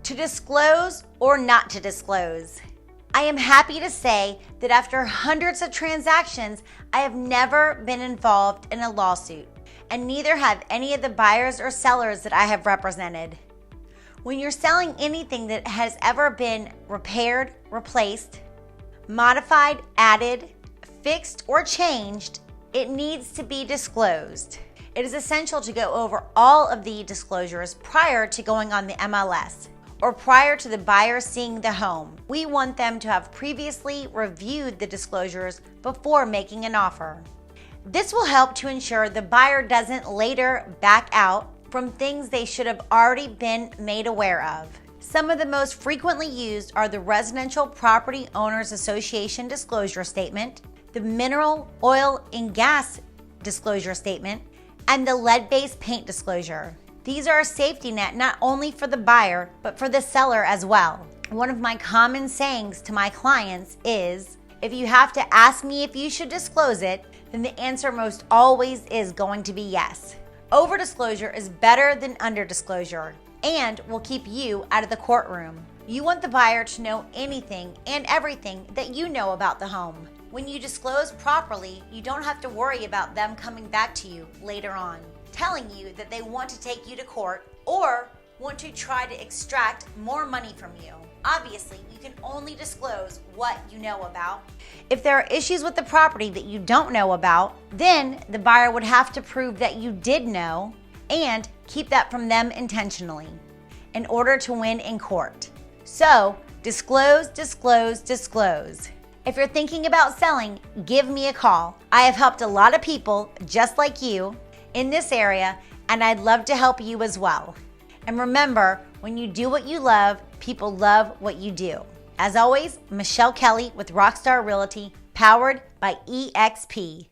To disclose or not to disclose. I am happy to say that after hundreds of transactions, I have never been involved in a lawsuit, and neither have any of the buyers or sellers that I have represented. When you're selling anything that has ever been repaired, replaced, modified, added, fixed, or changed, it needs to be disclosed. It is essential to go over all of the disclosures prior to going on the MLS or prior to the buyer seeing the home. We want them to have previously reviewed the disclosures before making an offer. This will help to ensure the buyer doesn't later back out from things they should have already been made aware of. Some of the most frequently used are the Residential Property Owners Association Disclosure Statement, the Mineral, Oil, and Gas Disclosure Statement, and the Lead-Based Paint Disclosure. These are a safety net not only for the buyer, but for the seller as well. One of my common sayings to my clients is, if you have to ask me if you should disclose it, then the answer most always is going to be yes. Over-disclosure is better than under-disclosure and will keep you out of the courtroom. You want the buyer to know anything and everything that you know about the home. When you disclose properly, you don't have to worry about them coming back to you later on, telling you that they want to take you to court or want to try to extract more money from you. Obviously, you can only disclose what you know about. If there are issues with the property that you don't know about, then the buyer would have to prove that you did know and keep that from them intentionally in order to win in court. So, disclose, disclose, disclose. If you're thinking about selling, give me a call. I have helped a lot of people just like you in this area, and I'd love to help you as well. And remember, when you do what you love, people love what you do. As always, Michelle Kelley with RockStar Realty, powered by EXP.